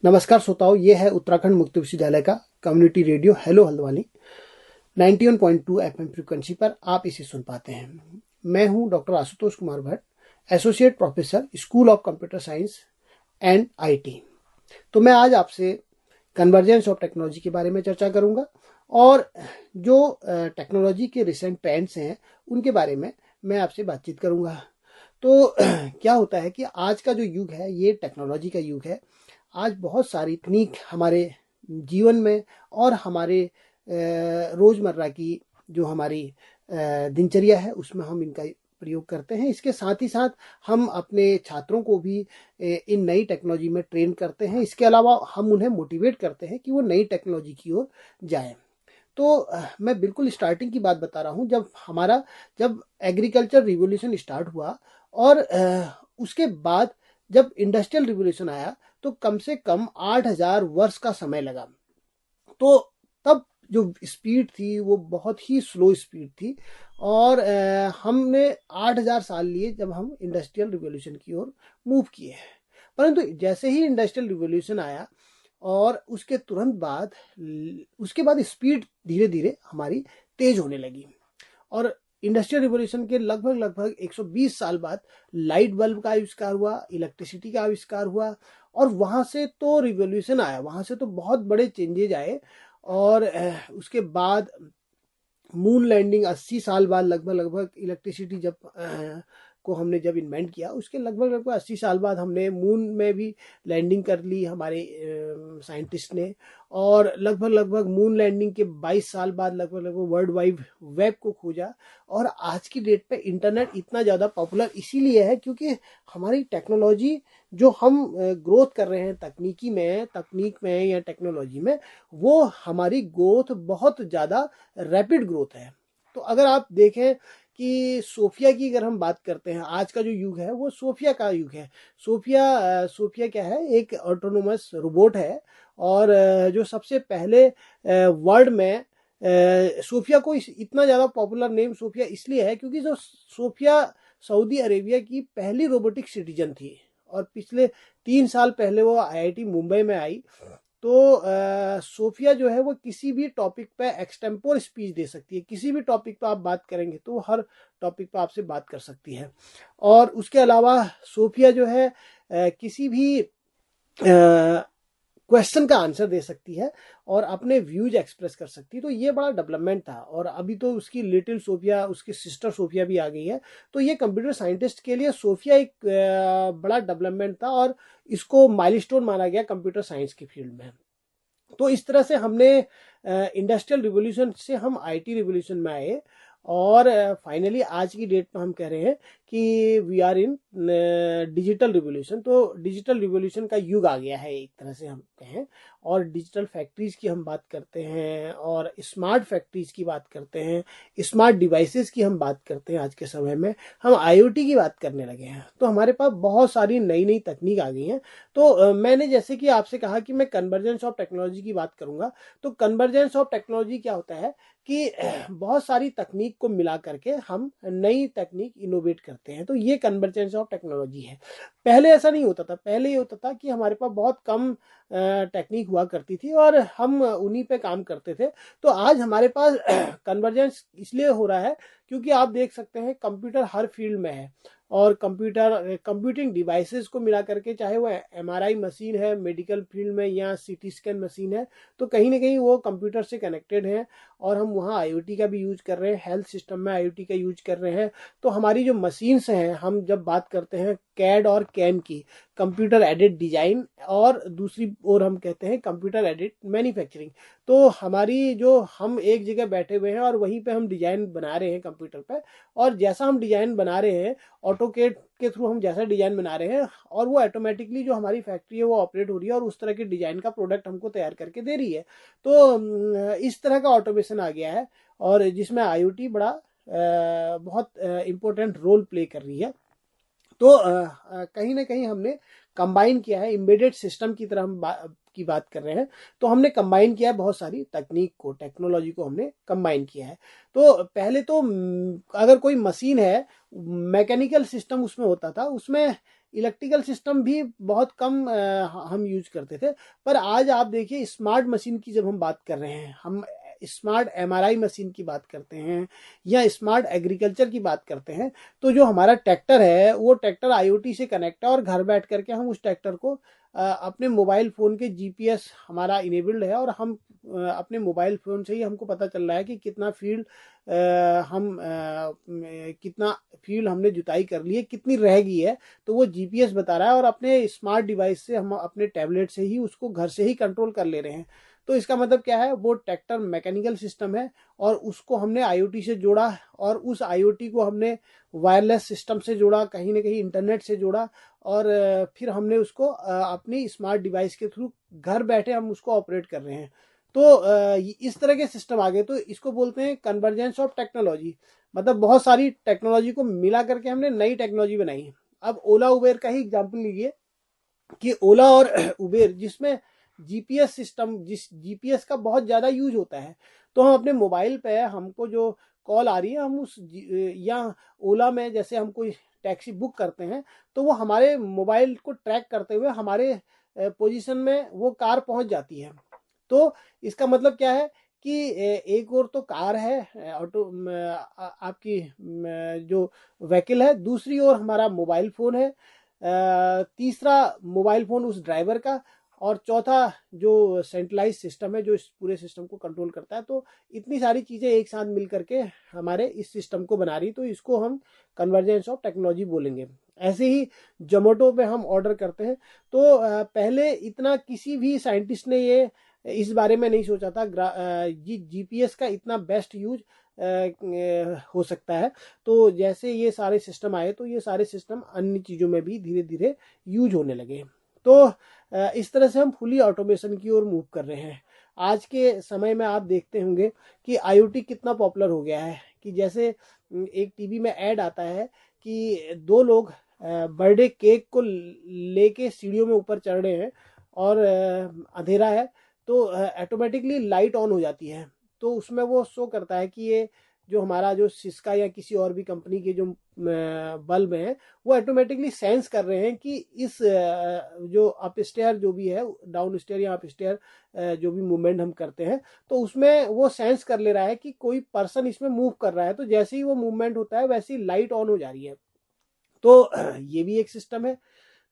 नमस्कार श्रोताओं, ये है उत्तराखंड मुक्त विश्वविद्यालय का community radio hello Haldwani 91.2 FM frequency पर आप इसे सुन पाते हैं। मैं हूं doctor Ashutosh Kumar Bhatt, associate professor, school of computer science and IT. तो मैं आज आपसे कन्वर्जेंस ऑफ टेक्नोलॉजी के बारे में चर्चा करूंगा और जो टेक्नोलॉजी के रिसेंट ट्रेंड्स हैं उनके बारे में मैं आपसे बातचीत करूंगा। तो क्या होता है कि आज का जो युग है ये टेक्नोलॉजी का युग है। आज बहुत सारी तकनीक हमारे जीवन में और हमारे रोज़मर्रा की जो हमारी दिनचर्या है उसमें हम इनका प्रयोग करते हैं। इसके साथ ही साथ हम अपने छात्रों को भी इन नई टेक्नोलॉजी में ट्रेन करते हैं। इसके अलावा हम उन्हें मोटिवेट करते हैं कि वो नई टेक्नोलॉजी की ओर जाएं। तो मैं बिल्कुल स्टार्टिंग की बात बता रहा हूँ। जब एग्रीकल्चर रिवॉल्यूशन स्टार्ट हुआ और उसके बाद जब इंडस्ट्रियल रिवॉल्यूशन आया तो कम से कम 8,000 वर्ष का समय लगा। तो तब जो स्पीड थी वो बहुत ही स्लो स्पीड थी और हमने 8,000 साल लिए जब हम इंडस्ट्रियल रिवॉल्यूशन की ओर मूव किए। परंतु जैसे ही इंडस्ट्रियल रिवॉल्यूशन आया और उसके बाद स्पीड धीरे धीरे हमारी तेज होने लगी और इंडस्ट्रियल रिवॉल्यूशन के लगभग 120 साल बाद लाइट बल्ब का आविष्कार हुआ, इलेक्ट्रिसिटी का आविष्कार हुआ और वहाँ से तो रिवॉल्यूशन आया, वहाँ से तो बहुत बड़े चेंजेज आए। और उसके बाद मून लैंडिंग 80 साल बाद लगभग इलेक्ट्रिसिटी को हमने जब इन्वेंट किया उसके लगभग 80 साल बाद हमने मून में भी लैंडिंग कर ली हमारे साइंटिस्ट ने। और लगभग मून लैंडिंग के 22 साल बाद लगभग वर्ल्ड वाइड वेब को खोजा। और आज की डेट पे इंटरनेट इतना ज़्यादा पॉपुलर इसीलिए है क्योंकि हमारी टेक्नोलॉजी जो हम ग्रोथ कर रहे हैं तकनीक में या टेक्नोलॉजी में, वो हमारी ग्रोथ बहुत ज़्यादा रैपिड ग्रोथ है। तो अगर आप देखें कि सोफिया की अगर हम बात करते हैं, आज का जो युग है वो सोफिया का युग है। सोफिया क्या है? एक ऑटोनोमस रोबोट है और जो सबसे पहले वर्ल्ड में सोफिया को इतना ज़्यादा पॉपुलर नेम सोफिया इसलिए है क्योंकि जो सोफिया सऊदी अरेबिया की पहली रोबोटिक सिटीजन थी और पिछले 3 साल पहले वो आईआईटी मुंबई में आई। तो सोफिया जो है वो किसी भी टॉपिक पे एक्सटेम्पोर स्पीच दे सकती है। किसी भी टॉपिक पे आप बात करेंगे तो वो हर टॉपिक पे आपसे बात कर सकती है। और उसके अलावा सोफिया जो है किसी भी क्वेश्चन का आंसर दे सकती है और अपने व्यूज एक्सप्रेस कर सकती है। तो ये बड़ा डेवलपमेंट था और अभी तो उसकी लिटिल सोफिया, उसकी सिस्टर सोफिया भी आ गई है। तो ये कंप्यूटर साइंटिस्ट के लिए सोफिया एक बड़ा डेवलपमेंट था और इसको माइलस्टोन माना गया कंप्यूटर साइंस की फील्ड में। तो इस तरह से हमने इंडस्ट्रियल रिवॉल्यूशन से हम आईटी रिवॉल्यूशन में आए और फाइनली आज की डेट में हम कह रहे हैं कि we are in digital revolution. तो डिजिटल रिवॉल्यूशन का युग आ गया है एक तरह से हम कहें। और डिजिटल फैक्ट्रीज की हम बात करते हैं और स्मार्ट फैक्ट्रीज की बात करते हैं, स्मार्ट डिवाइसेस की हम बात करते हैं। आज के समय में हम आईओटी की बात करने लगे हैं। तो हमारे पास बहुत सारी नई नई तकनीक आ गई हैं। तो मैंने जैसे कि आपसे कहा कि मैं कन्वर्जेंस ऑफ टेक्नोलॉजी की बात करूंगा। तो कन्वर्जेंस ऑफ टेक्नोलॉजी क्या होता है कि बहुत सारी तकनीक को मिला करके हम नई तकनीक इनोवेट करते हैं। तो ये कन्वर्जेंस ऑफ टेक्नोलॉजी है। पहले ऐसा नहीं होता था। पहले ये होता था कि हमारे पास बहुत कम टेक्निक हुआ करती थी और हम उन्हीं पे काम करते थे। तो आज हमारे पास कन्वर्जेंस इसलिए हो रहा है क्योंकि आप देख सकते हैं कंप्यूटर हर फील्ड में है और कंप्यूटिंग डिवाइसेस को मिला करके, चाहे वो एमआरआई मशीन है मेडिकल फील्ड में या सीटी स्कैन मशीन है, तो कहीं ना कहीं वो कंप्यूटर से कनेक्टेड है और हम वहाँ आईओटी का भी यूज कर रहे हैं, हेल्थ सिस्टम में आईओटी का यूज कर रहे हैं। तो हमारी जो मशीन्स हैं, हम जब बात करते हैं कैड और कैम की, कंप्यूटर एडेड डिजाइन, और दूसरी ओर हम कहते हैं कंप्यूटर एडेड मैन्युफैक्चरिंग। तो हमारी जो हम एक जगह बैठे हुए हैं और वहीं पे हम डिजाइन बना रहे हैं कंप्यूटर पे, और जैसा हम डिजाइन बना रहे हैं ऑटोकेड के थ्रू, हम जैसा डिजाइन बना रहे हैं और वो ऑटोमेटिकली जो हमारी फैक्ट्री है वो ऑपरेट हो रही है और उस तरह के डिजाइन का प्रोडक्ट हमको तैयार करके दे रही है। तो इस तरह का ऑटोमेशन आ गया है और जिसमें आईओटी बड़ा बहुत इम्पोर्टेंट रोल प्ले कर रही है। तो कहीं ना कहीं हमने कंबाइन किया है एम्बेडेड सिस्टम की तरह हम की बात कर रहे हैं। तो हमने कंबाइन किया है बहुत सारी तकनीक को, टेक्नोलॉजी को हमने कंबाइन किया है। तो पहले तो अगर कोई मशीन है, मैकेनिकल सिस्टम उसमें होता था, उसमें इलेक्ट्रिकल सिस्टम भी बहुत कम हम यूज करते थे। पर आज आप देखिए स्मार्ट मशीन की जब हम बात कर रहे हैं, हम स्मार्ट एमआरआई मशीन की बात करते हैं या स्मार्ट एग्रीकल्चर की बात करते हैं, तो जो हमारा ट्रैक्टर है वो ट्रैक्टर आईओटी से कनेक्ट है और घर बैठ करके हम उस ट्रैक्टर को अपने मोबाइल फ़ोन के जीपीएस हमारा इनेबल्ड है और हम अपने मोबाइल फ़ोन से ही हमको पता चल रहा है कि कितना फील्ड कितना फील्ड हमने जुताई कर ली है, कितनी रह गई है, तो वो जीपीएस बता रहा है और अपने स्मार्ट डिवाइस से हम अपने टैबलेट से ही उसको घर से ही कंट्रोल कर ले रहे हैं। तो इसका मतलब क्या है, वो ट्रैक्टर मैकेनिकल सिस्टम है और उसको हमने आईओटी से जोड़ा और उस आईओटी को हमने वायरलेस सिस्टम से जोड़ा, कहीं ना कहीं इंटरनेट से जोड़ा और फिर हमने उसको अपनी स्मार्ट डिवाइस के थ्रू घर बैठे हम उसको ऑपरेट कर रहे हैं। तो इस तरह के सिस्टम आ गए, तो इसको बोलते हैं कन्वर्जेंस ऑफ टेक्नोलॉजी। मतलब बहुत सारी टेक्नोलॉजी को मिला करके हमने नई टेक्नोलॉजी बनाई। अब ओला उबेर का ही एग्जाम्पल लीजिए कि ओला और उबेर जिसमें जीपीएस सिस्टम, जिस जीपीएस का बहुत ज़्यादा यूज होता है, तो हम अपने मोबाइल पे हमको जो कॉल आ रही है हम उस या ओला में जैसे हम कोई टैक्सी बुक करते हैं तो वो हमारे मोबाइल को ट्रैक करते हुए हमारे पोजीशन में वो कार पहुंच जाती है। तो इसका मतलब क्या है कि एक और तो कार है ऑटो आपकी जो व्हीकल है, दूसरी ओर हमारा मोबाइल फ़ोन है, तीसरा मोबाइल फ़ोन उस ड्राइवर का, और चौथा जो सेंट्रलाइज सिस्टम है जो इस पूरे सिस्टम को कंट्रोल करता है। तो इतनी सारी चीज़ें एक साथ मिल करके हमारे इस सिस्टम को बना रही, तो इसको हम कन्वर्जेंस ऑफ टेक्नोलॉजी बोलेंगे। ऐसे ही जोमेटो पे हम ऑर्डर करते हैं, तो पहले इतना किसी भी साइंटिस्ट ने ये इस बारे में नहीं सोचा था जीपीएस का इतना बेस्ट यूज हो सकता है। तो जैसे ये सारे सिस्टम आए तो ये सारे सिस्टम अन्य चीज़ों में भी धीरे धीरे यूज होने लगे। तो इस तरह से हम फुली ऑटोमेशन की ओर मूव कर रहे हैं। आज के समय में आप देखते होंगे कि आईओटी कितना पॉपुलर हो गया है कि जैसे एक टीवी में ऐड आता है कि दो लोग बर्थडे केक को लेके सीढ़ियों में ऊपर चढ़ रहे हैं और अंधेरा है, तो ऑटोमेटिकली लाइट ऑन हो जाती है। तो उसमें वो शो करता है कि ये जो हमारा जो सिस्का या किसी और भी कंपनी के जो बल्ब हैं वो ऑटोमेटिकली सेंस कर रहे हैं कि इस जो अप स्टेयर जो भी है, डाउन स्टेयर या अप स्टेयर जो भी मूवमेंट हम करते हैं, तो उसमें वो सेंस कर ले रहा है कि कोई पर्सन इसमें मूव कर रहा है। तो जैसे ही वो मूवमेंट होता है वैसे ही लाइट ऑन हो जा रही है। तो ये भी एक सिस्टम है।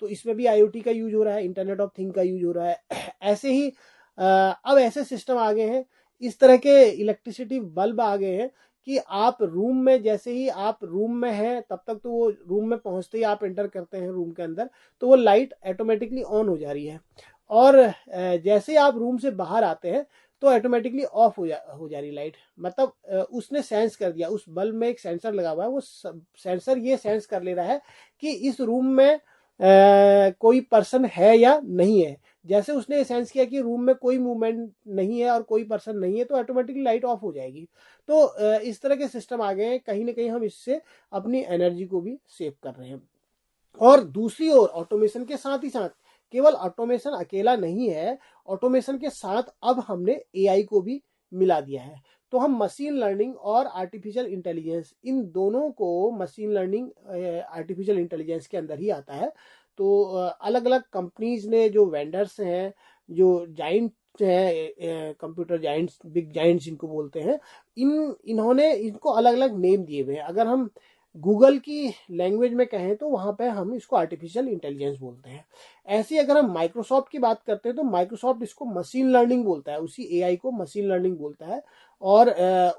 तो इसमें भी आईओटी का यूज हो रहा है, इंटरनेट ऑफ थिंग का यूज हो रहा है। ऐसे ही अब ऐसे सिस्टम आ गए हैं, इस तरह के इलेक्ट्रिसिटी बल्ब आ गए हैं कि आप रूम में, जैसे ही आप रूम में हैं तब तक तो वो रूम में पहुंचते ही आप एंटर करते हैं रूम के अंदर तो वो लाइट ऑटोमेटिकली ऑन हो जा रही है, और जैसे ही आप रूम से बाहर आते हैं तो ऑटोमेटिकली ऑफ हो जा रही लाइट। मतलब उसने सेंस कर दिया, उस बल्ब में एक सेंसर लगा हुआ है, वो सेंसर ये सेंस कर ले रहा है कि इस रूम में कोई पर्सन है या नहीं है। जैसे उसने सेंस किया कि रूम में कोई मूवमेंट नहीं है और कोई पर्सन नहीं है तो ऑटोमेटिकली लाइट ऑफ हो जाएगी। तो इस तरह के सिस्टम आ गए हैं, कहीं ना कहीं हम इससे अपनी एनर्जी को भी सेव कर रहे हैं। और दूसरी ओर ऑटोमेशन के साथ ही साथ, केवल ऑटोमेशन अकेला नहीं है, ऑटोमेशन के साथ अब हमने एआई को भी मिला दिया है। तो हम मशीन लर्निंग और आर्टिफिशियल इंटेलिजेंस, इन दोनों को, मशीन लर्निंग आर्टिफिशियल इंटेलिजेंस के अंदर ही आता है। तो अलग अलग कंपनीज ने, जो वेंडर्स हैं, जो जाइंट हैं, कंप्यूटर जाइंट्स, बिग जाइंट्स इनको बोलते हैं, इन्होंने इनको अलग अलग नेम दिए हुए हैं। अगर हम गूगल की लैंग्वेज में कहें तो वहाँ पे हम इसको आर्टिफिशियल इंटेलिजेंस बोलते हैं। ऐसे ही अगर हम माइक्रोसॉफ्ट की बात करते हैं तो माइक्रोसॉफ्ट इसको मशीन लर्निंग बोलता है, उसी एआई को मशीन लर्निंग बोलता है। और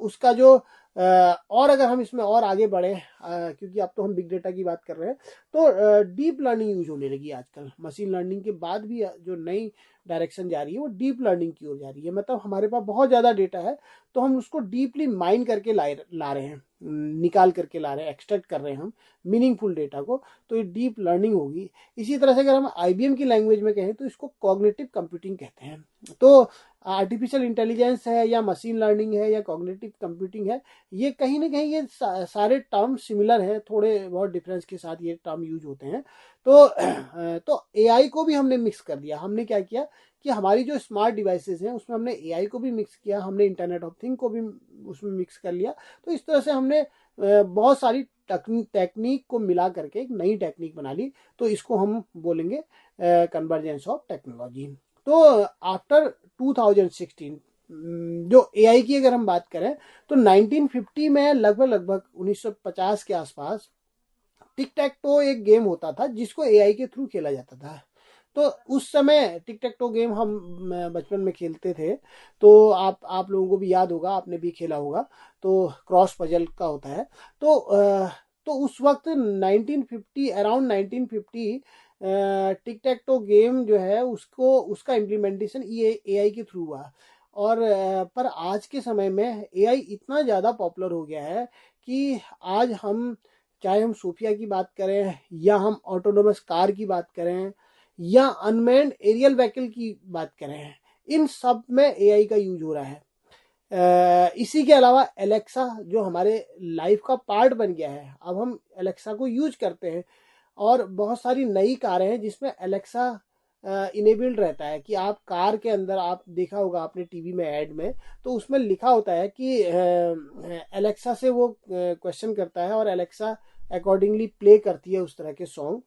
उसका जो और अगर हम इसमें और आगे बढ़े, क्योंकि अब तो हम बिग डेटा की बात कर रहे हैं, तो डीप लर्निंग यूज होने लगी आजकल। मशीन लर्निंग के बाद भी जो नई डायरेक्शन जा रही है वो डीप लर्निंग की ओर जा रही है। मतलब हमारे पास बहुत ज़्यादा डेटा है तो हम उसको डीपली माइन करके ला रहे हैं, निकाल करके ला रहे हैं, एक्सट्रैक्ट कर रहे हैं हम मीनिंगफुल डेटा को, तो ये डीप लर्निंग होगी। इसी तरह से अगर हम आईबीएम की लैंग्वेज में कहें तो इसको कॉग्निटिव कंप्यूटिंग कहते हैं। तो आर्टिफिशियल इंटेलिजेंस है या मशीन लर्निंग है या कॉग्निटिव कंप्यूटिंग है, ये कहीं ना कहीं ये सारे टर्म सिमिलर हैं, थोड़े बहुत डिफरेंस के साथ ये टर्म यूज होते हैं। तो एआई को भी हमने मिक्स कर दिया। हमने क्या किया कि हमारी जो स्मार्ट डिवाइसेस हैं उसमें हमने एआई को भी मिक्स किया, हमने इंटरनेट ऑफ थिंग को भी उसमें मिक्स कर लिया। तो इस तरह से हमने बहुत सारी टेक्निक को मिला करके एक नई टेक्निक बना ली। तो इसको हम बोलेंगे कन्वर्जेंस ऑफ टेक्नोलॉजी। तो आफ्टर 2016 जो एआई की अगर हम बात करें तो 1950 में लगभग लगभग 1950 के आसपास टिक टैक टो एक गेम होता था जिसको एआई के थ्रू खेला जाता था। तो उस समय टिक टैक टो गेम हम बचपन में खेलते थे। तो आप लोगों को भी याद होगा, आपने भी खेला होगा। तो क्रॉस पजल का होता है। तो उस वक्त 1950 around 1950 tick tech to game जो है उसको उसका इम्प्लीमेंटेशन एआई के थ्रू हुआ। और पर आज के समय में एआई इतना ज़्यादा पॉपुलर हो गया है कि आज हम चाहे हम सोफिया की बात करें या हम ऑटोनोमस कार की बात करें या अनमैन्ड एरियल व्हीकल की बात करें, इन सब में एआई का यूज हो रहा है। इसी के अलावा एलेक्सा जो हमारे लाइफ का पार्ट बन गया है, अब हम एलेक्सा को यूज करते हैं। और बहुत सारी नई कारें हैं जिसमें एलेक्सा इनेबल्ड रहता है कि आप कार के अंदर, आप देखा होगा आपने टीवी में ऐड में, तो उसमें लिखा होता है कि एलेक्सा से वो क्वेश्चन करता है और एलेक्सा अकॉर्डिंगली प्ले करती है उस तरह के सॉन्ग।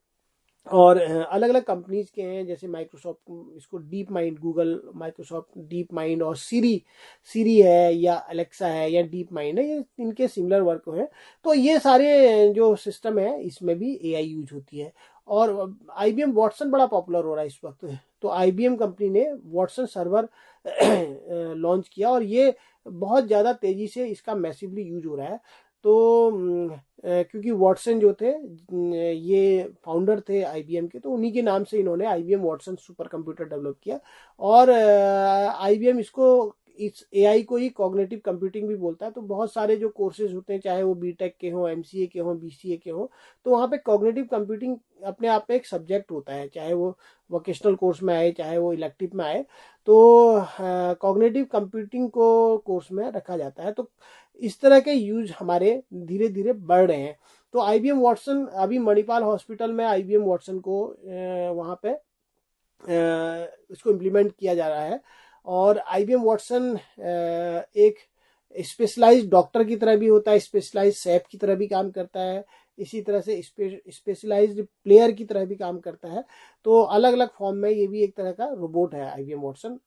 और अलग अलग कंपनीज के हैं जैसे माइक्रोसॉफ्ट, इसको deep mind, Google Microsoft deep mind, और सीरी है या अलेक्सा है या डीप माइंड है, ये इनके सिमिलर वर्क है। तो ये सारे जो सिस्टम है इसमें भी एआई यूज होती है। और आईबीएम वॉटसन बड़ा पॉपुलर हो रहा है इस वक्त। तो आईबीएम कंपनी ने वॉटसन सर्वर लॉन्च किया और ये बहुत ज़्यादा तेज़ी से इसका मैसिवली यूज हो रहा है। तो क्योंकि वॉटसन जो थे ये फाउंडर थे आईबीएम के, तो उन्हीं के नाम से इन्होंने IBM Watson super computer develop किया। और आईबीएम इसको, इस एआई को ही कॉग्निटिव कंप्यूटिंग भी बोलता है। तो बहुत सारे जो कोर्सेज होते हैं, चाहे वो बीटेक के हों, एमसीए के हों, बीसीए के हों, तो वहाँ पे कॉग्निटिव कंप्यूटिंग अपने आप में एक सब्जेक्ट होता है, चाहे वो वोकेशनल कोर्स में आए चाहे वो इलेक्टिव में आए। तो कॉग्निटिव कंप्यूटिंग को कोर्स में रखा जाता है। तो इस तरह के यूज हमारे धीरे धीरे बढ़ रहे हैं। तो आईबीएम वॉटसन, अभी मणिपाल हॉस्पिटल में आईबीएम वॉटसन को वहाँ पे इसको इम्प्लीमेंट किया जा रहा है। और आईबीएम वॉटसन एक स्पेशलाइज्ड डॉक्टर की तरह भी होता है, स्पेशलाइज्ड शेफ की तरह भी काम करता है, इसी तरह से स्पेशलाइज्ड प्लेयर की तरह भी काम करता है। तो अलग अलग फॉर्म में ये भी एक तरह का रोबोट है आईबीएम वॉटसन।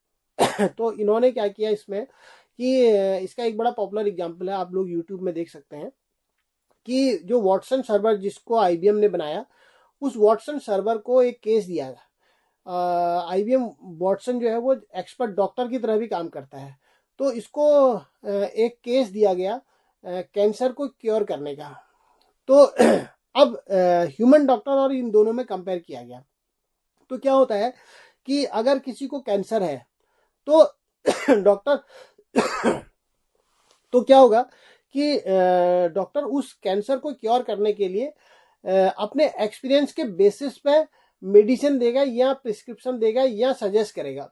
तो इन्होंने क्या किया इसमें कि इसका एक बड़ा पॉपुलर एग्जांपल है, आप लोग यूट्यूब में देख सकते हैं कि जो वॉटसन सर्वर जिसको आईबीएम ने बनाया, उस वॉटसन सर्वर को एक केस दिया गया। आईबीएम वॉटसन जो है वो एक्सपर्ट डॉक्टर की तरह भी काम करता है। तो इसको एक केस दिया गया कैंसर को क्योर करने का। तो अब ह्यूमन डॉक्टर और इन दोनों में कंपेयर किया गया। तो क्या होता है कि अगर किसी को कैंसर है तो डॉक्टर तो क्या होगा कि डॉक्टर उस कैंसर को क्योर करने के लिए अपने एक्सपीरियंस के बेसिस पे मेडिसिन देगा या प्रिस्क्रिप्शन देगा या सजेस्ट करेगा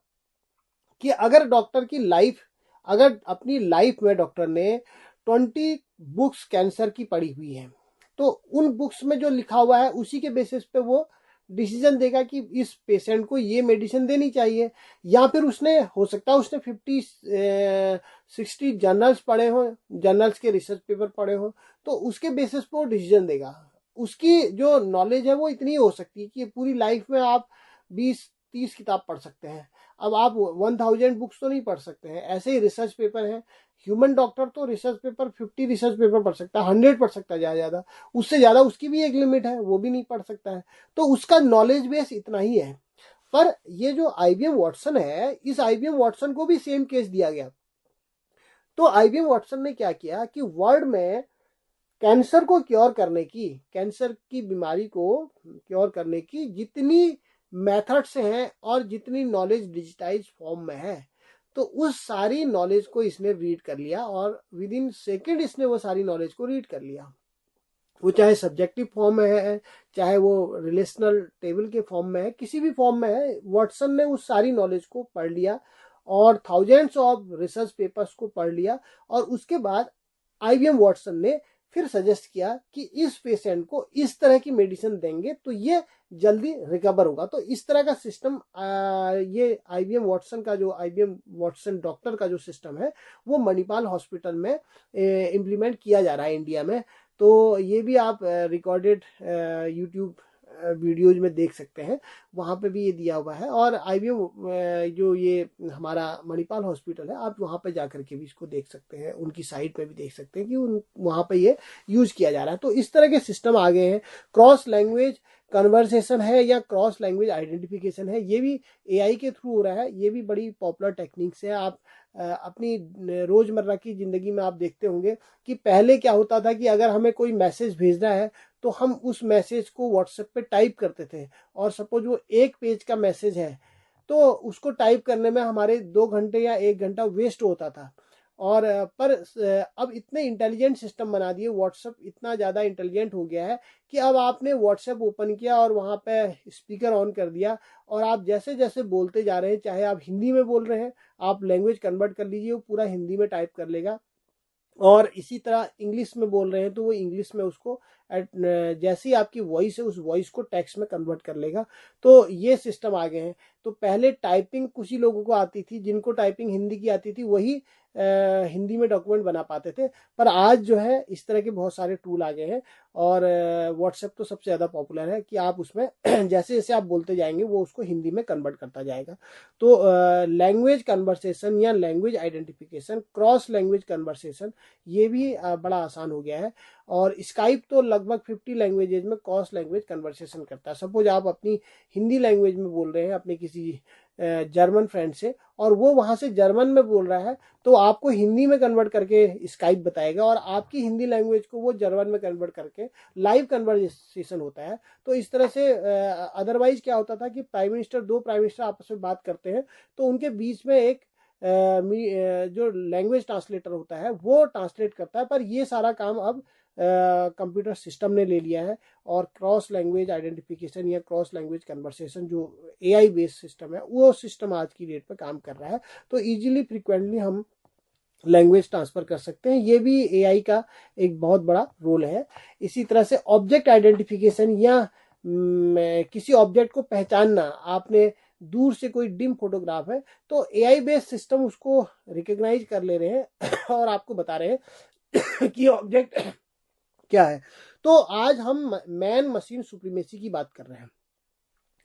कि अगर डॉक्टर की लाइफ, अगर अपनी लाइफ में डॉक्टर ने 20 बुक्स कैंसर की पढ़ी हुई है, तो उन बुक्स में जो लिखा हुआ है उसी के बेसिस पे वो डिसीजन देगा कि इस पेशेंट को ये मेडिसिन देनी चाहिए। या फिर उसने, हो सकता है उसने 50-60 जर्नल्स पढ़े हो, जर्नल्स के रिसर्च पेपर पढ़े हो, तो उसके बेसिस पे वो डिसीजन देगा। उसकी जो नॉलेज है वो इतनी हो सकती है कि पूरी लाइफ में आप 20-30 किताब पढ़ सकते हैं। अब आप 1000 बुक्स तो नहीं पढ़ सकते हैं। ऐसे ही रिसर्च पेपर है, ह्यूमन डॉक्टर तो रिसर्च पेपर 50 रिसर्च पेपर पढ़ सकता है, 100 पढ़ सकता है ज़्यादा ज़्यादा, उससे ज़्यादा उसकी भी एक लिमिट है, वो भी नहीं पढ़ सकता है। तो उसका नॉलेज बेस इतना ही है। पर ये जो आईबीएम वॉटसन है, इस आईबीएम वॉटसन को भी सेम केस दिया गया। तो आईबीएम वॉटसन ने क्या किया कि वर्ल्ड में कैंसर को क्योर करने की, कैंसर की बीमारी को क्योर करने की जितनी मेथड्स हैं और जितनी नॉलेज डिजिटाइज फॉर्म में है, तो उस सारी नॉलेज को इसने रीड कर लिया और विद इन सेकेंड इसने वो सारी नॉलेज को रीड कर लिया। वो चाहे सब्जेक्टिव फॉर्म में है, चाहे वो रिलेशनल टेबल के फॉर्म में है, किसी भी फॉर्म में है, वाटसन ने उस सारी नॉलेज को पढ़ लिया और थाउजेंड्स ऑफ रिसर्च पेपर्स को पढ़ लिया, और उसके बाद IBM वाटसन ने फिर सजेस्ट किया कि इस पेशेंट को इस तरह की मेडिसिन देंगे तो ये जल्दी रिकवर होगा। तो इस तरह का सिस्टम ये IBM वाटसन का जो IBM वाटसन डॉक्टर का जो सिस्टम है वो मणिपाल हॉस्पिटल में इम्प्लीमेंट किया जा रहा है इंडिया में। तो ये भी आप रिकॉर्डेड यूट्यूब वीडियोज में देख सकते हैं, वहाँ पे भी ये दिया हुआ है। और IBM जो ये हमारा मणिपाल हॉस्पिटल है, आप वहाँ पे जा करके भी इसको देख सकते हैं, उनकी साइट पे भी देख सकते हैं कि वहाँ पे ये यूज किया जा रहा है। तो इस तरह के सिस्टम आ गए हैं। क्रॉस लैंग्वेज कन्वर्सेशन है या क्रॉस लैंग्वेज आइडेंटिफिकेशन है, ये भी AI के थ्रू हो रहा है। ये भी बड़ी पॉपुलर टेक्निक्स है। आप अपनी रोजमर्रा की जिंदगी में आप देखते होंगे कि पहले क्या होता था कि अगर हमें कोई मैसेज भेजना है तो हम उस मैसेज को व्हाट्सएप पे टाइप करते थे, और सपोज वो 1 पेज का मैसेज है तो उसको टाइप करने में हमारे 2 घंटे या 1 घंटा वेस्ट होता था। और पर अब इतने इंटेलिजेंट सिस्टम बना दिए, व्हाट्सएप इतना ज़्यादा इंटेलिजेंट हो गया है कि अब आपने व्हाट्सएप ओपन किया और वहाँ पे स्पीकर ऑन कर दिया, और आप जैसे जैसे बोलते जा रहे हैं, चाहे आप हिंदी में बोल रहे हैं, आप लैंग्वेज कन्वर्ट कर लीजिए, वो पूरा हिंदी में टाइप कर लेगा। और इसी तरह इंग्लिश में बोल रहे हैं तो वो इंग्लिश में उसको जैसी आपकी वॉइस है उस वॉइस को टेक्स्ट में कन्वर्ट कर लेगा। तो ये सिस्टम आ गए हैं। तो पहले टाइपिंग कुछ ही लोगों को आती थी, जिनको टाइपिंग हिंदी की आती थी वही हिंदी में डॉक्यूमेंट बना पाते थे। पर आज जो है इस तरह के बहुत सारे टूल आ गए हैं, और व्हाट्सएप तो सबसे ज़्यादा पॉपुलर है कि आप उसमें जैसे जैसे आप बोलते जाएंगे वो उसको हिंदी में कन्वर्ट करता जाएगा। तो लैंग्वेज कन्वर्सेशन या language identification, cross language conversation, ये भी बड़ा आसान हो गया है। और स्काइप तो लगभग 50 लैंग्वेजेज में क्रॉस लैंग्वेज कन्वर्सेशन करता है। सपोज आप अपनी हिंदी लैंग्वेज में बोल रहे हैं अपने किसी जर्मन फ्रेंड से, और वो वहां से जर्मन में बोल रहा है, तो आपको हिंदी में कन्वर्ट करके स्काइप बताएगा, और आपकी हिंदी लैंग्वेज को वो जर्मन में कन्वर्ट करके लाइव कन्वर्सेशन होता है। तो इस तरह से अदरवाइज क्या होता था कि दो प्राइम मिनिस्टर आपस में बात करते हैं तो उनके बीच में एक जो लैंग्वेज ट्रांसलेटर होता है वो ट्रांसलेट करता है, पर ये सारा काम अब कंप्यूटर सिस्टम ने ले लिया है। और क्रॉस लैंग्वेज आइडेंटिफिकेशन या क्रॉस लैंग्वेज कन्वर्सेशन जो AI बेस्ड सिस्टम है, वो सिस्टम आज की डेट पे काम कर रहा है। तो इजीली फ्रिक्वेंटली हम लैंग्वेज ट्रांसफर कर सकते हैं। ये भी AI का एक बहुत बड़ा रोल है। इसी तरह से ऑब्जेक्ट आइडेंटिफिकेशन या किसी ऑब्जेक्ट को पहचानना, आपने दूर से कोई डिम फोटोग्राफ है तो AI बेस्ड सिस्टम उसको रिकॉग्नाइज कर ले रहे हैं और आपको बता रहे हैं कि ऑब्जेक्ट क्या है। तो आज हम मैन मशीन सुप्रीमेसी की बात कर रहे हैं।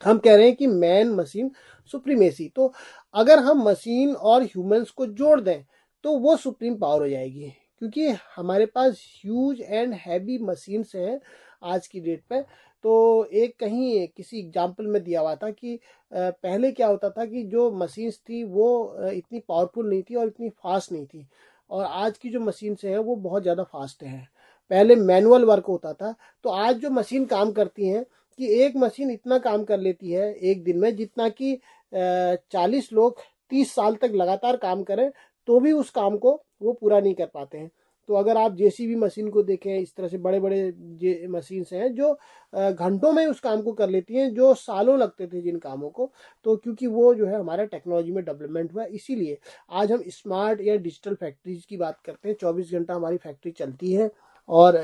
हम कह रहे हैं कि मैन मशीन सुप्रीमेसी, तो अगर हम मशीन और ह्यूमंस को जोड़ दें तो वो सुप्रीम पावर हो जाएगी, क्योंकि हमारे पास ह्यूज एंड हैवी मशीन्स हैं आज की डेट पे। तो एक कहीं किसी एग्जाम्पल में दिया हुआ था कि पहले क्या होता था कि जो मशीन्स थी वो इतनी पावरफुल नहीं थी और इतनी फास्ट नहीं थी, और आज की जो मशीन्स हैं वो बहुत ज़्यादा फास्ट हैं। पहले मैनुअल वर्क होता था, तो आज जो मशीन काम करती हैं कि एक मशीन इतना काम कर लेती है एक दिन में जितना कि 40 लोग 30 साल तक लगातार काम करें तो भी उस काम को वो पूरा नहीं कर पाते हैं। तो अगर आप JCB मशीन को देखें, इस तरह से बड़े बड़े मशीन्स हैं जो घंटों में उस काम को कर लेती हैं जो सालों लगते थे जिन कामों को। तो क्योंकि वो जो है हमारा टेक्नोलॉजी में डेवलपमेंट हुआ है, इसीलिए आज हम स्मार्ट या डिजिटल फैक्ट्रीज की बात करते हैं। 24 घंटा हमारी फैक्ट्री चलती है, और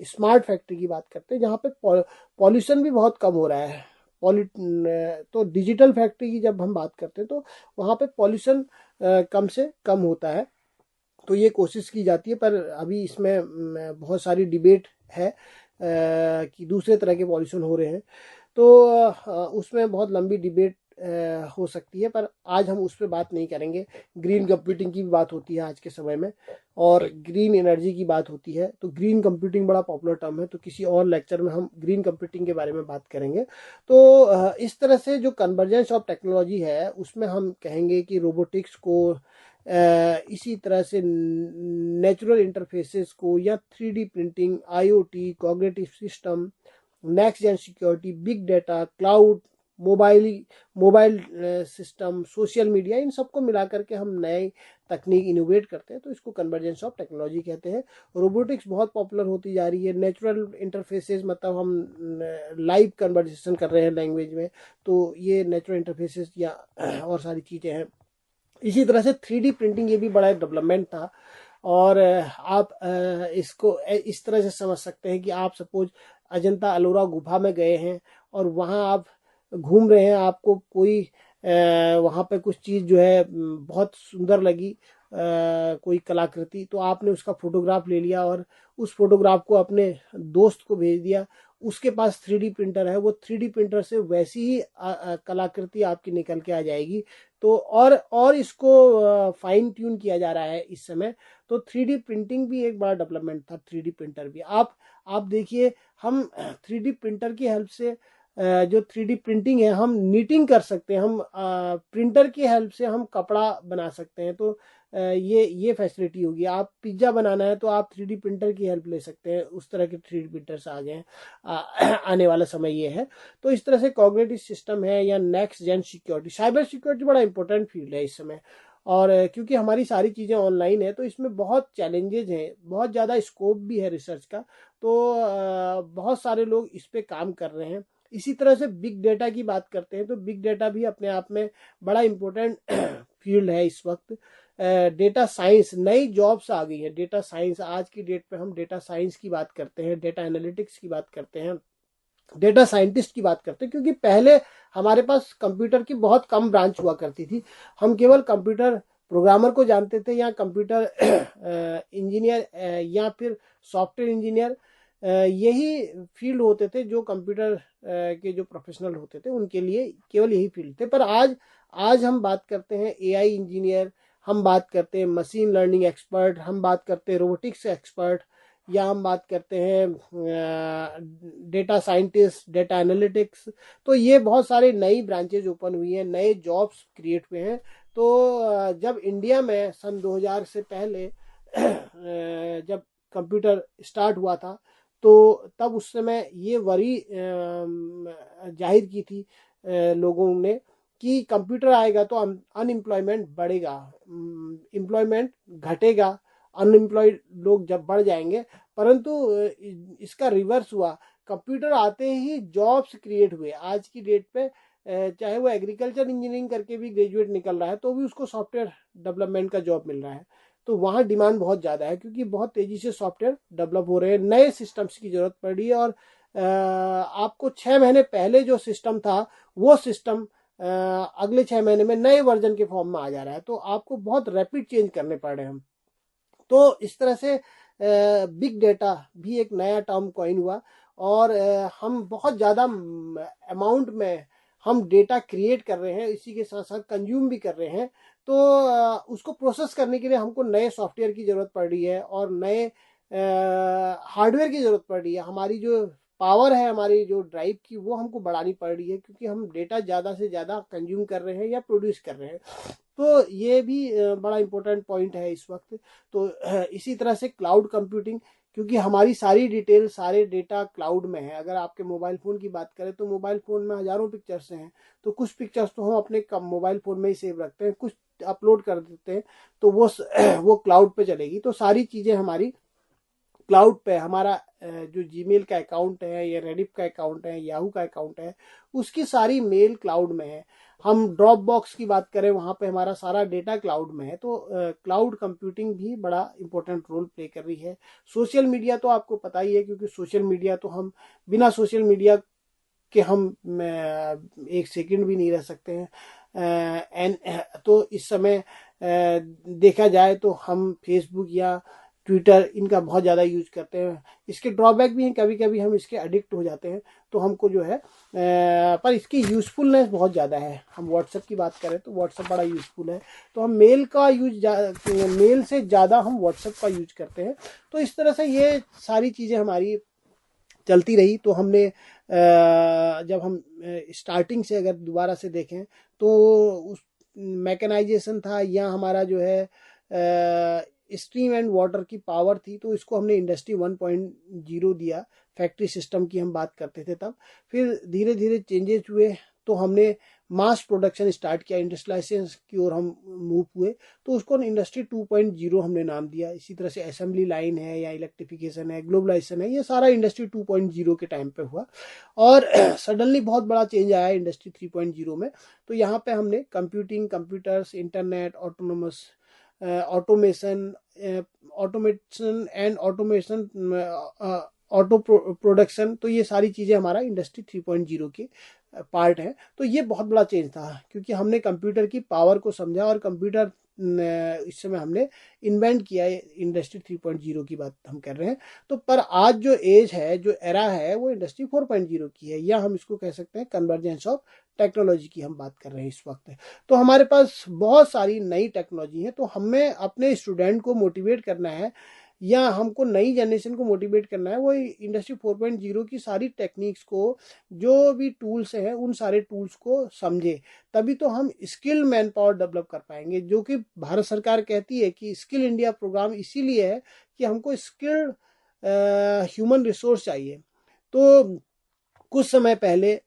स्मार्ट फैक्ट्री की बात करते हैं जहाँ पे पॉल्यूशन भी बहुत कम हो रहा है। पॉल्यू तो डिजिटल फैक्ट्री की जब हम बात करते हैं तो वहाँ पे पॉल्यूशन कम से कम होता है। तो ये कोशिश की जाती है, पर अभी इसमें बहुत सारी डिबेट है कि दूसरे तरह के पॉल्यूशन हो रहे हैं। तो उसमें बहुत लंबी डिबेट हो सकती है, पर आज हम उस पर बात नहीं करेंगे। ग्रीन कंप्यूटिंग की भी बात होती है आज के समय में, और ग्रीन एनर्जी की बात होती है। तो ग्रीन कंप्यूटिंग बड़ा पॉपुलर टर्म है, तो किसी और लेक्चर में हम ग्रीन कंप्यूटिंग के बारे में बात करेंगे। तो इस तरह से जो कन्वर्जेंस ऑफ टेक्नोलॉजी है उसमें हम कहेंगे कि रोबोटिक्स को, इसी तरह से नेचुरल इंटरफेसेस को, या 3D printing, IoT, cognitive system, next gen security, big data, cloud, mobile mobile system, social media, इन सबको मिला करके हम नए तकनीक इनोवेट करते हैं, तो इसको कन्वर्जेंस ऑफ टेक्नोलॉजी कहते हैं। रोबोटिक्स बहुत पॉपुलर होती जा रही है। नेचुरल इंटरफेसेस, मतलब हम लाइव कन्वर्सेशन कर रहे हैं लैंग्वेज में, तो ये नेचुरल इंटरफेसेस या और सारी चीज़ें हैं। इसी तरह से 3D प्रिंटिंग, ये भी बड़ा एक डेवलपमेंट था। और आप इसको इस तरह से समझ सकते हैं कि आप सपोज अजंता एलोरा गुफा में गए हैं और वहाँ आप घूम रहे हैं, आपको कोई वहाँ पे कुछ चीज़ जो है बहुत सुंदर लगी, कोई कलाकृति, तो आपने उसका फोटोग्राफ ले लिया और उस फोटोग्राफ को अपने दोस्त को भेज दिया। उसके पास 3D प्रिंटर है, वो 3D प्रिंटर से वैसी ही कलाकृति आपकी निकल के आ जाएगी। तो और इसको फाइन ट्यून किया जा रहा है इस समय। तो 3D प्रिंटिंग भी एक बड़ा डेवलपमेंट था, 3D प्रिंटर भी। आप देखिए, हम 3D प्रिंटर की हेल्प से जो 3D प्रिंटिंग है, हम नीटिंग कर सकते हैं, हम प्रिंटर की हेल्प से हम कपड़ा बना सकते हैं। तो ये फैसिलिटी होगी। आप पिज्ज़ा बनाना है तो आप 3D प्रिंटर की हेल्प ले सकते हैं, उस तरह के 3D प्रिंटर्स आ गए हैं। आने वाला समय ये है। तो इस तरह से कॉग्निटिव सिस्टम है या next gen security, cyber security बड़ा इंपॉर्टेंट फील्ड है इस समय। और क्योंकि हमारी सारी चीज़ें ऑनलाइन है तो इसमें बहुत चैलेंजेज हैं, बहुत ज़्यादा स्कोप भी है रिसर्च का। तो बहुत सारे लोग इस पे काम कर रहे हैं। इसी तरह से बिग डेटा की बात करते हैं तो बिग डेटा भी अपने आप में बड़ा इम्पोर्टेंट फील्ड है इस वक्त। डेटा साइंस, नई जॉब्स आ गई है डेटा साइंस। आज की डेट पे हम डेटा साइंस की बात करते हैं, डेटा एनालिटिक्स की बात करते हैं, डेटा साइंटिस्ट की बात करते हैं। क्योंकि पहले हमारे पास कंप्यूटर की बहुत कम ब्रांच हुआ करती थी। हम केवल कंप्यूटर प्रोग्रामर को जानते थे, या कंप्यूटर इंजीनियर या फिर सॉफ्टवेयर इंजीनियर, यही फील्ड होते थे जो कंप्यूटर के जो प्रोफेशनल होते थे उनके लिए केवल यही फील्ड थे। पर आज हम बात करते हैं एआई इंजीनियर, हम बात करते हैं मशीन लर्निंग एक्सपर्ट, हम बात करते हैं रोबोटिक्स एक्सपर्ट, या हम बात करते हैं डेटा साइंटिस्ट, डेटा एनालिटिक्स। तो ये बहुत सारे नई ब्रांचेज ओपन हुई हैं, नए जॉब्स क्रिएट हुए हैं। तो जब इंडिया में सन 2000 से पहले जब कंप्यूटर स्टार्ट हुआ था तो तब उस समय ये वरी जाहिर की थी लोगों ने कि कंप्यूटर आएगा तो अनएम्प्लॉयमेंट बढ़ेगा, एम्प्लॉयमेंट घटेगा, अनएम्प्लॉयड लोग जब बढ़ जाएंगे। परंतु इसका रिवर्स हुआ, कंप्यूटर आते ही जॉब्स क्रिएट हुए। आज की डेट पे चाहे वो एग्रीकल्चर इंजीनियरिंग करके भी ग्रेजुएट निकल रहा है तो भी उसको सॉफ्टवेयर डेवलपमेंट का जॉब मिल रहा है। तो वहाँ डिमांड बहुत ज़्यादा है क्योंकि बहुत तेज़ी से सॉफ्टवेयर डेवलप हो रहे हैं, नए सिस्टम्स की ज़रूरत पड़ रही है। और आपको 6 महीने पहले जो सिस्टम था वो सिस्टम अगले 6 महीने में नए वर्जन के फॉर्म में आ जा रहा है। तो आपको बहुत रैपिड चेंज करने पड़ रहे हैं हम। तो इस तरह से बिग डेटा भी एक नया टर्म कॉइन हुआ। और हम बहुत ज़्यादा अमाउंट में हम डेटा क्रिएट कर रहे हैं, इसी के साथ साथ कंज्यूम भी कर रहे हैं। तो उसको प्रोसेस करने के लिए हमको नए सॉफ्टवेयर की ज़रूरत पड़ रही है और नए हार्डवेयर की ज़रूरत पड़ रही है। हमारी जो पावर है, हमारी जो ड्राइव की, वो हमको बढ़ानी पड़ रही है क्योंकि हम डेटा ज़्यादा से ज़्यादा कंज्यूम कर रहे हैं या प्रोड्यूस कर रहे हैं। तो ये भी बड़ा इंपॉर्टेंट पॉइंट है इस वक्त। तो इसी तरह से क्लाउड कंप्यूटिंग, क्योंकि हमारी सारी डिटेल, सारे डेटा क्लाउड में है। अगर आपके मोबाइल फ़ोन की बात करें तो मोबाइल फ़ोन में हज़ारों पिक्चर्स हैं, तो कुछ पिक्चर्स तो हम अपने मोबाइल फ़ोन में ही सेव रखते हैं, कुछ अपलोड कर देते हैं तो वो वो क्लाउड पे चलेगी। तो सारी चीज़ें हमारी क्लाउड पे, हमारा जो जीमेल का अकाउंट है या रेडिफ का अकाउंट है, याहू का अकाउंट है, उसकी सारी मेल क्लाउड में है। हम ड्रॉप बॉक्स की बात करें, वहाँ पे हमारा सारा डेटा क्लाउड में है। तो क्लाउड कंप्यूटिंग भी बड़ा इंपॉर्टेंट रोल प्ले कर रही है। सोशल मीडिया तो आपको पता ही है, क्योंकि सोशल मीडिया तो हम बिना सोशल मीडिया के हम एक सेकंड भी नहीं रह सकते हैं। तो इस समय देखा जाए तो हम फेसबुक या ट्विटर इनका बहुत ज़्यादा यूज करते हैं। इसके ड्रॉबैक भी हैं, कभी कभी हम इसके एडिक्ट हो जाते हैं। तो हमको जो है पर इसकी यूज़फुलनेस बहुत ज़्यादा है। हम व्हाट्सएप की बात करें तो व्हाट्सएप बड़ा यूज़फुल है। तो हम मेल का यूज, मेल से ज़्यादा हम व्हाट्सएप का यूज करते हैं। तो इस तरह से ये सारी चीज़ें हमारी चलती रही। तो हमने जब हम स्टार्टिंग से अगर दोबारा से देखें तो उस मैकेनाइजेशन था, या हमारा जो है स्ट्रीम एंड वाटर की पावर थी, तो इसको हमने इंडस्ट्री 1.0 दिया। फैक्ट्री सिस्टम की हम बात करते थे तब। फिर धीरे धीरे चेंजेस हुए तो हमने मास प्रोडक्शन स्टार्ट किया, इंडस्ट्रियलाइजेशन की ओर हम मूव हुए, तो उसको इंडस्ट्री 2.0 हमने नाम दिया। इसी तरह से असेंबली लाइन है या इलेक्ट्रिफिकेशन है, ग्लोबलाइजेशन है, ये सारा इंडस्ट्री 2.0 के टाइम पे हुआ। और सडनली बहुत बड़ा चेंज आया इंडस्ट्री 3.0 में। तो यहाँ पे हमने computing, computers, internet, autonomous automation automation and automation, auto production, तो ये सारी चीज़ें हमारा इंडस्ट्री 3.0 की पार्ट है। तो ये बहुत बड़ा चेंज था, क्योंकि हमने कंप्यूटर की पावर को समझा और कंप्यूटर इस समय हमने इन्वेंट किया है। इंडस्ट्री 3.0 की बात हम कर रहे हैं। तो पर आज जो एज है, जो एरा है, वो इंडस्ट्री 4.0 की है, या हम इसको कह सकते हैं कन्वर्जेंस ऑफ टेक्नोलॉजी की हम बात कर रहे हैं इस वक्त। तो हमारे पास बहुत सारी नई टेक्नोलॉजी है, तो हमें अपने स्टूडेंट को मोटिवेट करना है, या हमको नई जनरेशन को मोटिवेट करना है, वो इंडस्ट्री 4.0 की सारी टेक्निक्स को, जो भी टूल्स हैं, उन सारे टूल्स को समझे। तभी तो हम स्किल मैन पावर डेवलप कर पाएंगे, जो कि भारत सरकार कहती है कि स्किल इंडिया प्रोग्राम इसीलिए है कि हमको स्किल्ड ह्यूमन रिसोर्स चाहिए। तो कुछ समय पहले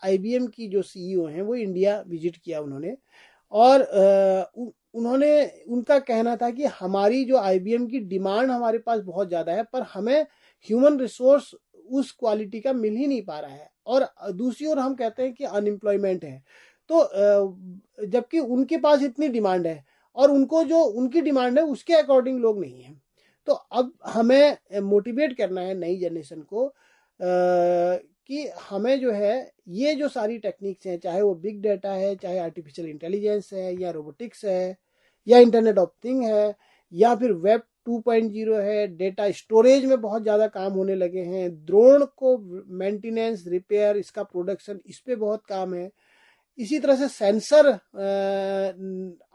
IBM की जो CEO हैं, वो इंडिया विजिट किया उन्होंने, और उन्होंने, उनका कहना था कि हमारी जो IBM की डिमांड हमारे पास बहुत ज़्यादा है, पर हमें ह्यूमन रिसोर्स उस क्वालिटी का मिल ही नहीं पा रहा है, और दूसरी ओर हम कहते हैं कि अनएम्प्लॉयमेंट है। तो जबकि उनके पास इतनी डिमांड है, और उनको जो उनकी डिमांड है उसके अकॉर्डिंग लोग नहीं हैं। तो अब हमें मोटिवेट करना है नई जनरेशन को कि हमें जो है, ये जो सारी टेक्निक्स हैं, चाहे वो बिग डाटा है, चाहे आर्टिफिशियल इंटेलिजेंस है, या रोबोटिक्स है, या इंटरनेट ऑफ थिंग है, या फिर वेब 2.0 है, डेटा स्टोरेज में बहुत ज़्यादा काम होने लगे हैं, ड्रोन को मेंटेनेंस, रिपेयर, इसका प्रोडक्शन, इस पे बहुत काम है। इसी तरह से सेंसर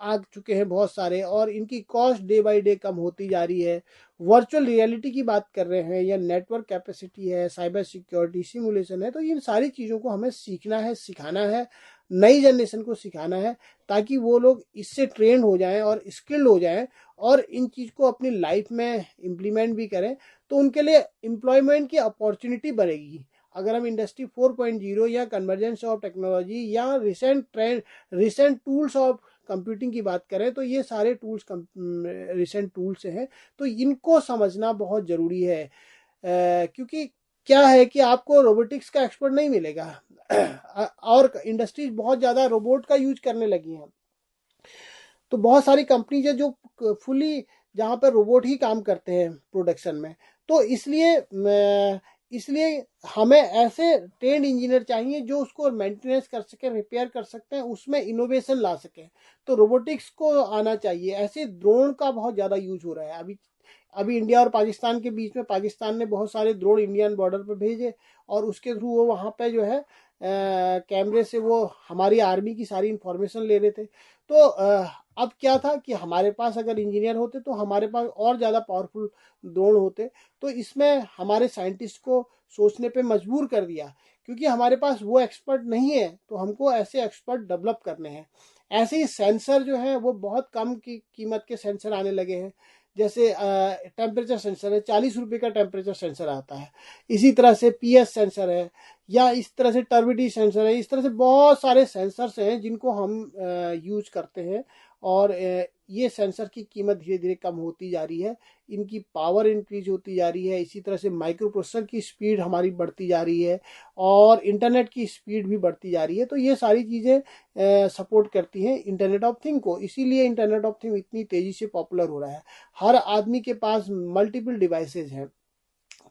आ चुके हैं बहुत सारे, और इनकी कॉस्ट डे बाय डे कम होती जा रही है। वर्चुअल रियलिटी की बात कर रहे हैं, या नेटवर्क कैपेसिटी है, साइबर सिक्योरिटी, सिमुलेशन है। तो इन सारी चीज़ों को हमें सीखना है, सिखाना है, नई जनरेशन को सिखाना है, ताकि वो लोग इससे ट्रेंड हो जाएं और स्किल्ड हो जाएं, और इन चीज़ को अपनी लाइफ में इम्प्लीमेंट भी करें। तो उनके लिए एम्प्लॉयमेंट की अपॉर्चुनिटी बढ़ेगी। अगर हम इंडस्ट्री 4.0 या कन्वर्जेंस ऑफ टेक्नोलॉजी या रिसेंट टूल्स ऑफ कंप्यूटिंग की बात करें, तो ये सारे टूल्स रिसेंट टूल्स हैं। तो इनको समझना बहुत ज़रूरी है, क्योंकि क्या है कि आपको रोबोटिक्स का एक्सपर्ट नहीं मिलेगा, और इंडस्ट्रीज बहुत ज़्यादा रोबोट का यूज करने लगी हैं। तो बहुत सारी कंपनीज है जो फुली, जहाँ पर रोबोट ही काम करते हैं प्रोडक्शन में। तो इसलिए हमें ऐसे ट्रेंड इंजीनियर चाहिए जो उसको मेंटेनेंस कर सके, रिपेयर कर सकते हैं, उसमें इनोवेशन ला सके। तो रोबोटिक्स को आना चाहिए। ऐसे ड्रोन का बहुत ज़्यादा यूज हो रहा है अभी इंडिया और पाकिस्तान के बीच में। पाकिस्तान ने बहुत सारे ड्रोन इंडियन बॉर्डर पर भेजे, और उसके थ्रू वो वहाँ पे जो है कैमरे से वो हमारी आर्मी की सारी इंफॉर्मेशन ले रहे थे। तो अब क्या था कि हमारे पास अगर इंजीनियर होते तो हमारे पास और ज़्यादा पावरफुल ड्रोन होते। तो इसमें हमारे साइंटिस्ट को सोचने पे मजबूर कर दिया, क्योंकि हमारे पास वो एक्सपर्ट नहीं है, तो हमको ऐसे एक्सपर्ट डेवलप करने हैं। ऐसे ही सेंसर जो है, वो बहुत कम की कीमत के सेंसर आने लगे हैं। जैसे टेम्परेचर सेंसर है, 40 रुपये का टेम्परेचर सेंसर आता है। इसी तरह से PS सेंसर है, या इस तरह से टर्बिडिटी सेंसर है। इस तरह से बहुत सारे सेंसर्स हैं जिनको हम यूज करते हैं, और ये सेंसर की कीमत धीरे धीरे कम होती जा रही है, इनकी पावर इंक्रीज होती जा रही है। इसी तरह से माइक्रो प्रोसेसर की स्पीड हमारी बढ़ती जा रही है, और इंटरनेट की स्पीड भी बढ़ती जा रही है। तो ये सारी चीज़ें सपोर्ट करती हैं इंटरनेट ऑफ थिंग को। इसीलिए इंटरनेट ऑफ थिंग इतनी तेज़ी से पॉपुलर हो रहा है। हर आदमी के पास मल्टीपल डिवाइसेज हैं।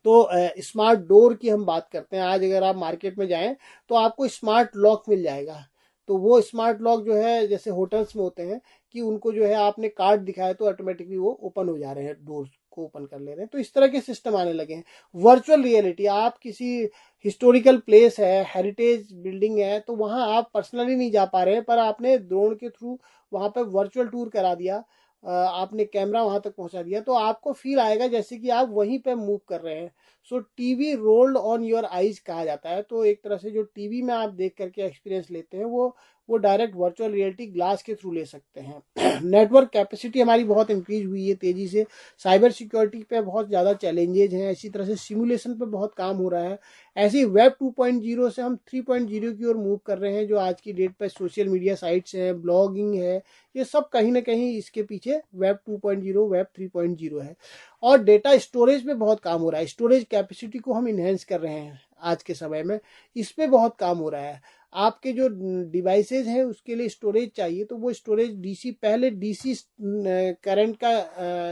तो स्मार्ट डोर की हम बात करते हैं। आज अगर आप मार्केट में जाएं तो आपको स्मार्ट लॉक मिल जाएगा। तो वो स्मार्ट लॉक जो है, जैसे होटल्स में होते हैं कि उनको जो है आपने कार्ड दिखाया तो ऑटोमेटिकली वो ओपन हो जा रहे हैं, डोर को ओपन कर ले रहे हैं। तो इस तरह के सिस्टम आने लगे हैं। वर्चुअल रियलिटी, आप किसी हिस्टोरिकल प्लेस है, हेरिटेज बिल्डिंग है, तो वहाँ आप पर्सनली नहीं जा पा रहे हैं, पर आपने ड्रोन के थ्रू वहाँ पर वर्चुअल टूर करा दिया, आपने कैमरा वहां तक पहुंचा दिया, तो आपको फील आएगा जैसे कि आप वहीं पे मूव कर रहे हैं। So TV rolled on your eyes कहा जाता है। तो एक तरह से जो टीवी में आप देख करके एक्सपीरियंस लेते हैं वो डायरेक्ट वर्चुअल रियलिटी ग्लास के थ्रू ले सकते हैं। नेटवर्क कैपेसिटी हमारी बहुत इंक्रीज हुई है तेजी से। साइबर सिक्योरिटी पे बहुत ज़्यादा चैलेंजेज हैं, इसी तरह से सिमुलेशन पे बहुत काम हो रहा है। ऐसे ही वेब 2.0 से हम 3.0 की ओर मूव कर रहे हैं। जो आज की डेट पर सोशल मीडिया साइट्स हैं, ब्लॉगिंग है, ये सब कहीं ना कहीं इसके पीछे वेब 2.0 वेब 3.0 है। और डेटा स्टोरेज पे बहुत काम हो रहा है। स्टोरेज कैपेसिटी को हम इन्हेंस कर रहे हैं आज के समय में, इस पे बहुत काम हो रहा है। आपके जो डिवाइसेज हैं उसके लिए स्टोरेज चाहिए, तो वो स्टोरेज डीसी, पहले डीसी करंट का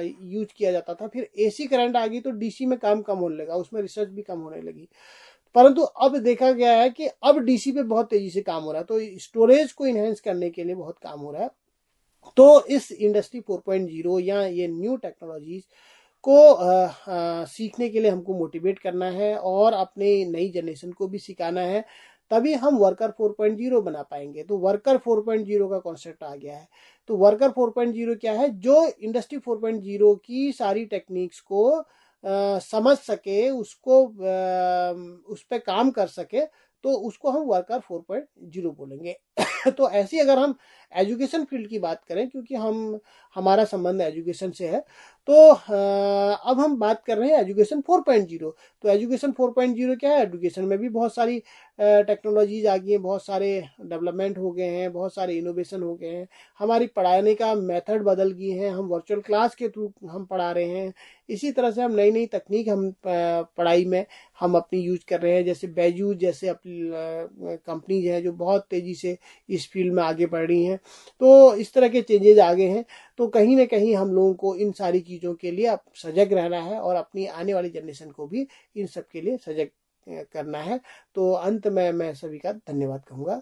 यूज किया जाता था, फिर एसी करंट आ गई तो डीसी में काम कम होने लगा, उसमें रिसर्च भी कम होने लगी। परंतु अब देखा गया है कि अब डीसी पे बहुत तेजी से काम हो रहा है, तो स्टोरेज को इन्हेंस करने के लिए बहुत काम हो रहा है। तो इस इंडस्ट्री 4.0 या ये न्यू टेक्नोलॉजीज को सीखने के लिए हमको मोटिवेट करना है और अपने नई जनरेशन को भी सिखाना है, तभी हम वर्कर 4.0 बना पाएंगे। तो वर्कर 4.0 का कॉन्सेप्ट आ गया है। तो वर्कर 4.0 क्या है? जो इंडस्ट्री 4.0 की सारी टेक्निक्स को समझ सके, उसको उस पर काम कर सके, तो उसको हम वर्कर 4.0 बोलेंगे। तो ऐसी अगर हम एजुकेशन फील्ड की बात करें, क्योंकि हमारा संबंध एजुकेशन से है, तो अब हम बात कर रहे हैं एजुकेशन 4.0। तो एजुकेशन 4.0 क्या है? एजुकेशन में भी बहुत सारी टेक्नोलॉजीज आ गई हैं, बहुत सारे डेवलपमेंट हो गए हैं, बहुत सारे इनोवेशन हो गए हैं। हमारी पढ़ाने का मेथड बदल गई है, हम वर्चुअल क्लास के थ्रू हम पढ़ा रहे हैं। इसी तरह से हम नई नई तकनीक हम पढ़ाई में हम अपनी यूज कर रहे हैं। जैसे बैजूस जैसे अपनी कंपनीज हैं जो बहुत तेज़ी से इस फील्ड में आगे बढ़ रही हैं। तो इस तरह के चेंजेज आ गए हैं। तो कहीं ना कहीं हम लोगों को इन सारी चीज़ों के लिए अब सजग रहना है और अपनी आने वाली जनरेशन को भी इन सब के लिए सजग करना है। तो अंत में मैं सभी का धन्यवाद कहूँगा।